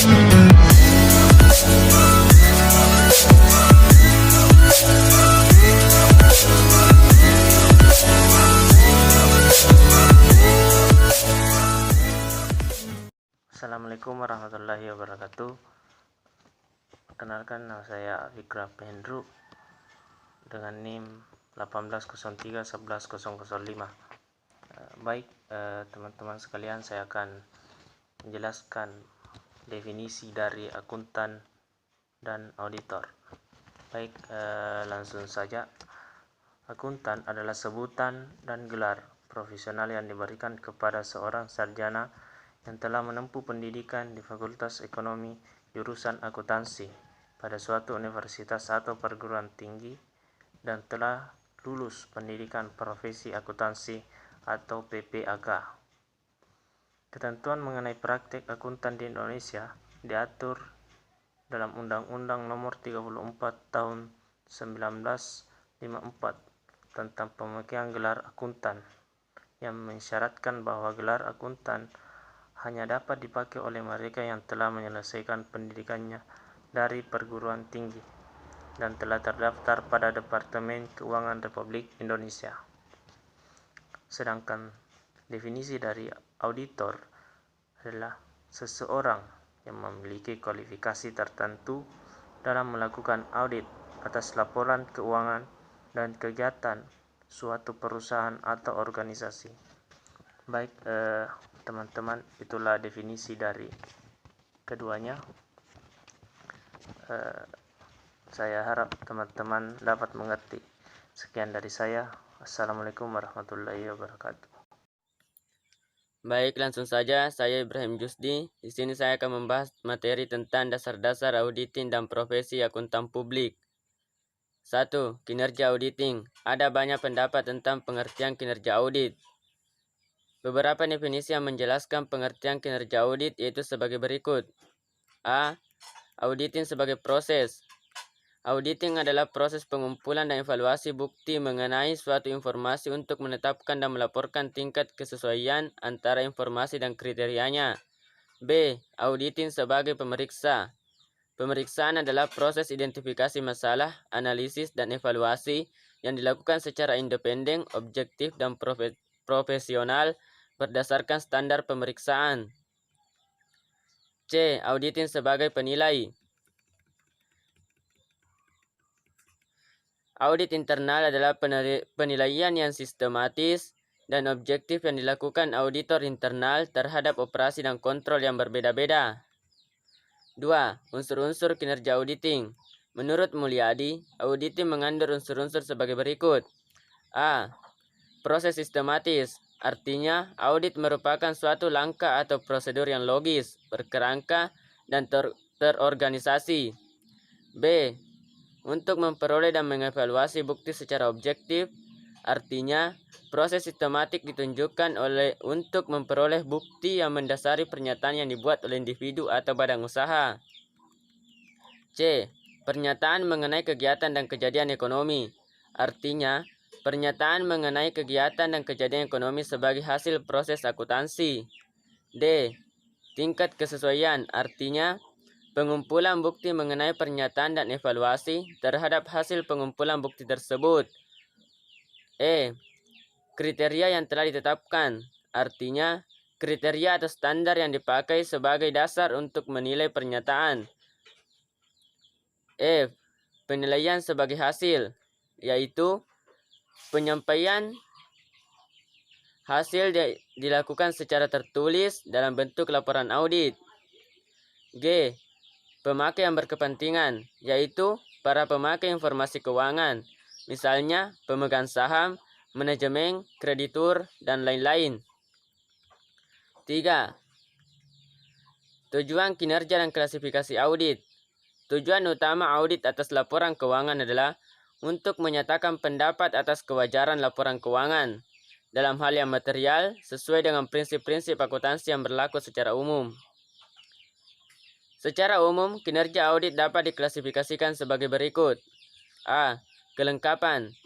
Assalamualaikum warahmatullahi wabarakatuh. Perkenalkan, nama saya Fikra Hendru dengan NIM 1803110005. Baik, teman-teman sekalian, saya akan menjelaskan definisi dari akuntan dan auditor. Baik, langsung saja. Akuntan adalah sebutan dan gelar profesional yang diberikan kepada seorang sarjana yang telah menempuh pendidikan di Fakultas Ekonomi jurusan akuntansi pada suatu universitas atau perguruan tinggi dan telah lulus pendidikan profesi akuntansi atau PPAK. Ketentuan mengenai praktek akuntan di Indonesia diatur dalam Undang-Undang Nomor 34 Tahun 1954 tentang pemakaian gelar akuntan, yang mensyaratkan bahwa gelar akuntan hanya dapat dipakai oleh mereka yang telah menyelesaikan pendidikannya dari perguruan tinggi dan telah terdaftar pada Departemen Keuangan Republik Indonesia. Sedangkan definisi dari auditor adalah seseorang yang memiliki kualifikasi tertentu dalam melakukan audit atas laporan keuangan dan kegiatan suatu perusahaan atau organisasi. Baik, teman-teman, itulah definisi dari keduanya. Saya harap teman-teman dapat mengerti. Sekian dari saya. Assalamualaikum warahmatullahi wabarakatuh. Baik, langsung saja, saya Ibrahim Jusdi. Di sini saya akan membahas materi tentang dasar-dasar auditing dan profesi akuntan publik. 1. Kinerja auditing. Ada banyak pendapat tentang pengertian kinerja audit. Beberapa definisi yang menjelaskan pengertian kinerja audit yaitu sebagai berikut. A. Auditing sebagai proses. Auditing adalah proses pengumpulan dan evaluasi bukti mengenai suatu informasi untuk menetapkan dan melaporkan tingkat kesesuaian antara informasi dan kriterianya. B. Auditing sebagai pemeriksa. Pemeriksaan adalah proses identifikasi masalah, analisis, dan evaluasi yang dilakukan secara independen, objektif, dan profesional berdasarkan standar pemeriksaan. C. Auditing sebagai penilai. Audit internal adalah penilaian yang sistematis dan objektif yang dilakukan auditor internal terhadap operasi dan kontrol yang berbeda-beda. 2. Unsur-unsur kinerja auditing. Menurut Mulyadi, auditing mengandung unsur-unsur sebagai berikut. A. Proses sistematis. Artinya, audit merupakan suatu langkah atau prosedur yang logis, berkerangka, dan terorganisasi. B. Untuk memperoleh dan mengevaluasi bukti secara objektif. Artinya, proses sistematik ditunjukkan untuk memperoleh bukti yang mendasari pernyataan yang dibuat oleh individu atau badan usaha. C. Pernyataan mengenai kegiatan dan kejadian ekonomi. Artinya, pernyataan mengenai kegiatan dan kejadian ekonomi sebagai hasil proses akuntansi. D. Tingkat kesesuaian. Artinya, pengumpulan bukti mengenai pernyataan dan evaluasi terhadap hasil pengumpulan bukti tersebut. E. Kriteria yang telah ditetapkan. Artinya, kriteria atau standar yang dipakai sebagai dasar untuk menilai pernyataan. F. Penilaian sebagai hasil, yaitu penyampaian hasil dilakukan secara tertulis dalam bentuk laporan audit. G. Pemakai yang berkepentingan, yaitu para pemakai informasi keuangan, misalnya pemegang saham, manajemen, kreditur, dan lain-lain. 3. Tujuan kinerja dan klasifikasi audit. Tujuan utama audit atas laporan keuangan adalah untuk menyatakan pendapat atas kewajaran laporan keuangan dalam hal yang material sesuai dengan prinsip-prinsip akuntansi yang berlaku secara umum. Secara umum, kinerja audit dapat diklasifikasikan sebagai berikut. A. Kelengkapan,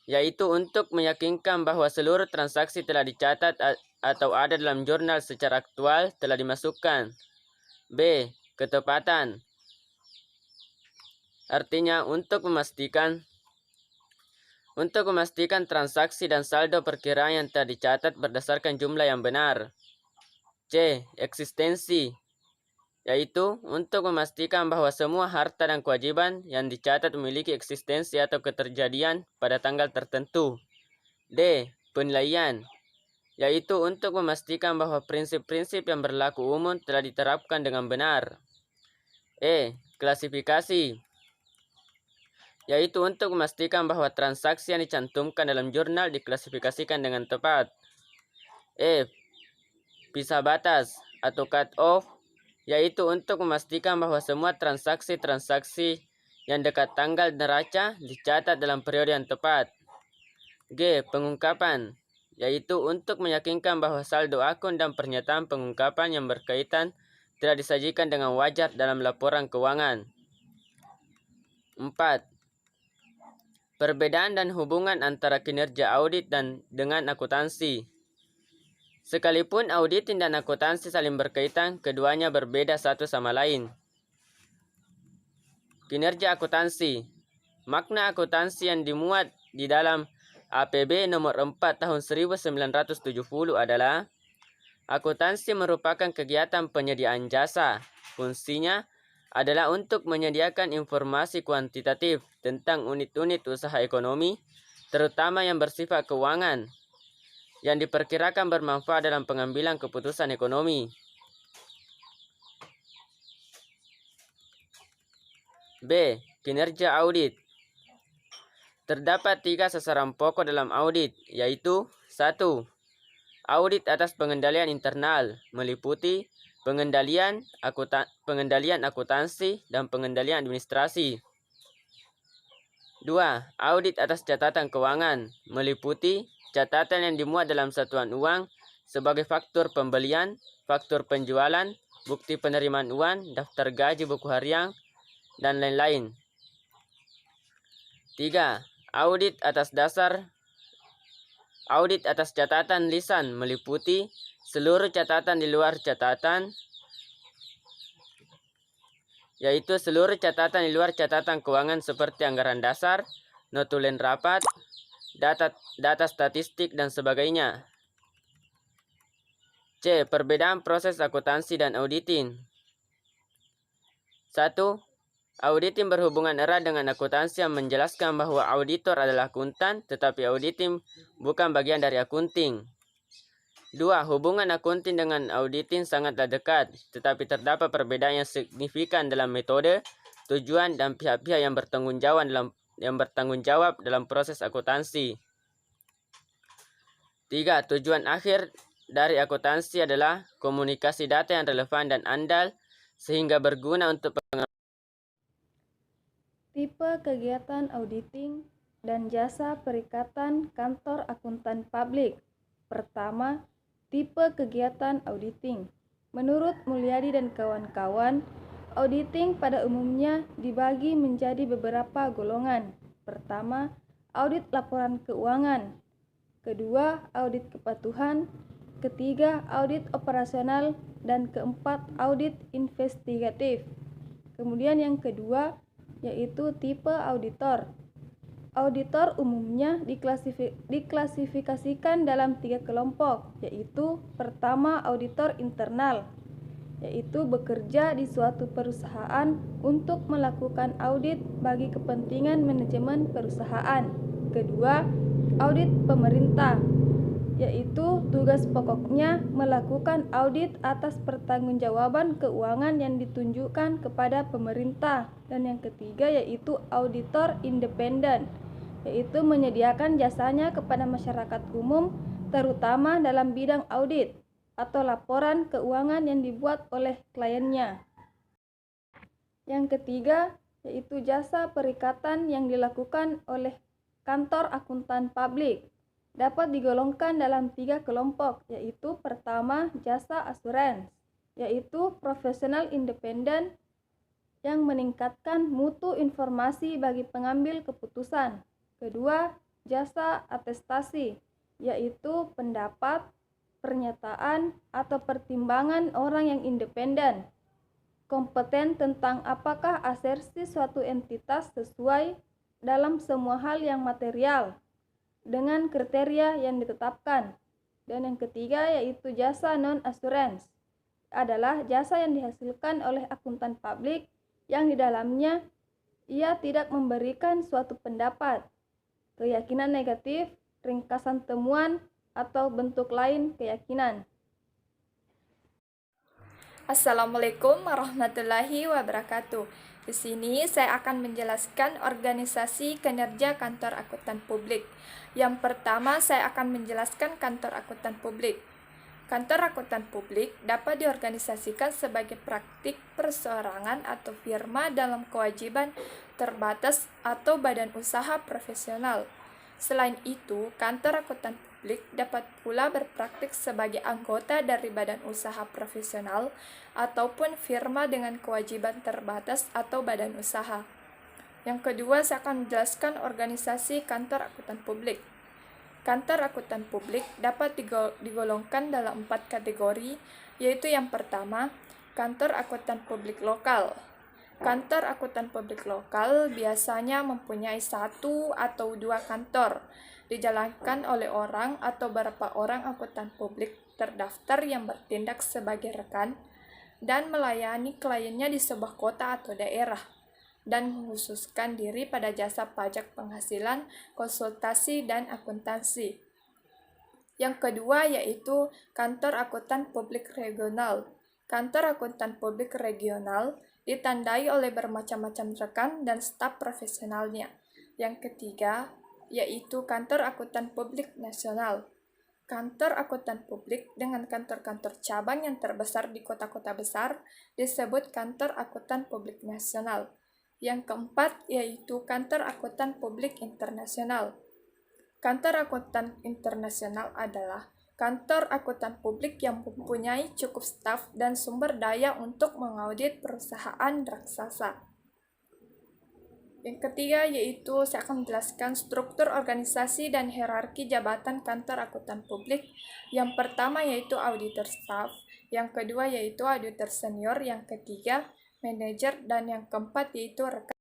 yaitu untuk meyakinkan bahwa seluruh transaksi telah dicatat atau ada dalam jurnal secara aktual telah dimasukkan. B. Ketepatan. Artinya untuk memastikan transaksi dan saldo perkiraan yang telah dicatat berdasarkan jumlah yang benar. C. Eksistensi, yaitu untuk memastikan bahwa semua harta dan kewajiban yang dicatat memiliki eksistensi atau keterjadian pada tanggal tertentu. D. Penilaian, yaitu untuk memastikan bahwa prinsip-prinsip yang berlaku umum telah diterapkan dengan benar. E. Klasifikasi, yaitu untuk memastikan bahwa transaksi yang dicantumkan dalam jurnal diklasifikasikan dengan tepat. F. Pisah batas atau cut-off, yaitu untuk memastikan bahwa semua transaksi-transaksi yang dekat tanggal neraca dicatat dalam periode yang tepat. G. Pengungkapan, yaitu untuk meyakinkan bahwa saldo akun dan pernyataan pengungkapan yang berkaitan telah disajikan dengan wajar dalam laporan keuangan. 4. Perbedaan dan hubungan antara kinerja audit dengan akuntansi. Sekalipun auditing dan akuntansi saling berkaitan, keduanya berbeda satu sama lain. Kinerja akuntansi. Makna akuntansi yang dimuat di dalam APB nomor 4 tahun 1970 adalah akuntansi merupakan kegiatan penyediaan jasa. Fungsinya adalah untuk menyediakan informasi kuantitatif tentang unit-unit usaha ekonomi, terutama yang bersifat keuangan, yang diperkirakan bermanfaat dalam pengambilan keputusan ekonomi. B. Kinerja audit. Terdapat 3 sasaran pokok dalam audit, yaitu 1. Audit atas pengendalian internal, meliputi pengendalian akuntansi dan pengendalian administrasi. 2. Audit atas catatan keuangan, meliputi catatan yang dimuat dalam satuan uang sebagai faktur pembelian, faktur penjualan, bukti penerimaan uang, daftar gaji buku harian, dan lain-lain. 3. Audit atas catatan lisan, meliputi seluruh catatan di luar catatan, yaitu seluruh catatan di luar catatan keuangan seperti anggaran dasar, notulen rapat, data statistik, dan sebagainya. C. Perbedaan proses akuntansi dan auditing. 1. Auditing berhubungan erat dengan akuntansi yang menjelaskan bahwa auditor adalah akuntan, tetapi auditing bukan bagian dari akunting. 2. Hubungan akunting dengan auditing sangatlah dekat, tetapi terdapat perbedaan yang signifikan dalam metode, tujuan, dan pihak-pihak yang bertanggung jawab dalam proses akuntansi. 3. Tujuan akhir dari akuntansi adalah komunikasi data yang relevan dan andal, sehingga berguna untuk Tipe kegiatan auditing dan jasa Perikatan Kantor Akuntan Publik. Pertama, tipe kegiatan auditing. Menurut Mulyadi dan kawan-kawan, auditing pada umumnya dibagi menjadi beberapa golongan. Pertama, audit laporan keuangan. Kedua, audit kepatuhan. Ketiga, audit operasional. Dan keempat, audit investigatif. Kemudian yang kedua, yaitu tipe auditor. Auditor umumnya diklasifikasikan dalam 3 kelompok, yaitu pertama auditor internal, yaitu bekerja di suatu perusahaan untuk melakukan audit bagi kepentingan manajemen perusahaan. Kedua, audit pemerintah, yaitu tugas pokoknya melakukan audit atas pertanggungjawaban keuangan yang ditunjukkan kepada pemerintah. Dan yang ketiga yaitu auditor independen, yaitu menyediakan jasanya kepada masyarakat umum, terutama dalam bidang audit atau laporan keuangan yang dibuat oleh kliennya. Yang ketiga yaitu jasa perikatan yang dilakukan oleh kantor akuntan publik. Dapat digolongkan dalam 3 kelompok, yaitu pertama jasa asuransi, yaitu profesional independen yang meningkatkan mutu informasi bagi pengambil keputusan. Kedua, jasa atestasi, yaitu pendapat, pernyataan, atau pertimbangan orang yang independen. kompeten tentang apakah asersi suatu entitas sesuai dalam semua hal yang material dengan kriteria yang ditetapkan. Dan yang ketiga yaitu jasa non-assurance, adalah jasa yang dihasilkan oleh akuntan publik yang di dalamnya ia tidak memberikan suatu pendapat, keyakinan negatif, ringkasan temuan, atau bentuk lain keyakinan. Assalamualaikum warahmatullahi wabarakatuh. Di sini saya akan menjelaskan organisasi kinerja kantor akuntan publik. Yang pertama, saya akan menjelaskan kantor akuntan publik. Kantor akuntan publik dapat diorganisasikan sebagai praktik perseorangan atau firma dalam kewajiban terbatas atau badan usaha profesional. Selain itu, kantor akuntan publik dapat pula berpraktik sebagai anggota dari badan usaha profesional ataupun firma dengan kewajiban terbatas atau badan usaha. Yang kedua, saya akan menjelaskan organisasi kantor akuntan publik. Kantor akuntan publik dapat digolongkan dalam 4 kategori, yaitu yang pertama, kantor akuntan publik lokal. Kantor akuntan publik lokal biasanya mempunyai 1 atau 2 kantor, dijalankan oleh orang atau beberapa orang akuntan publik terdaftar yang bertindak sebagai rekan dan melayani kliennya di sebuah kota atau daerah, dan mengkhususkan diri pada jasa pajak penghasilan, konsultasi, dan akuntansi. Yang kedua yaitu kantor akuntan publik regional. Kantor akuntan publik regional ditandai oleh bermacam-macam rekan dan staf profesionalnya. Yang ketiga yaitu kantor akuntan publik nasional. Kantor akuntan publik dengan kantor-kantor cabang yang terbesar di kota-kota besar disebut kantor akuntan publik nasional. Yang keempat yaitu kantor akuntan publik internasional. Kantor akuntan internasional adalah kantor akuntan publik yang mempunyai cukup staf dan sumber daya untuk mengaudit perusahaan raksasa. Yang ketiga yaitu saya akan menjelaskan struktur organisasi dan hierarki jabatan kantor akuntan publik. Yang pertama yaitu auditor staff, yang kedua yaitu auditor senior, yang ketiga manajer, dan yang keempat yaitu rekan.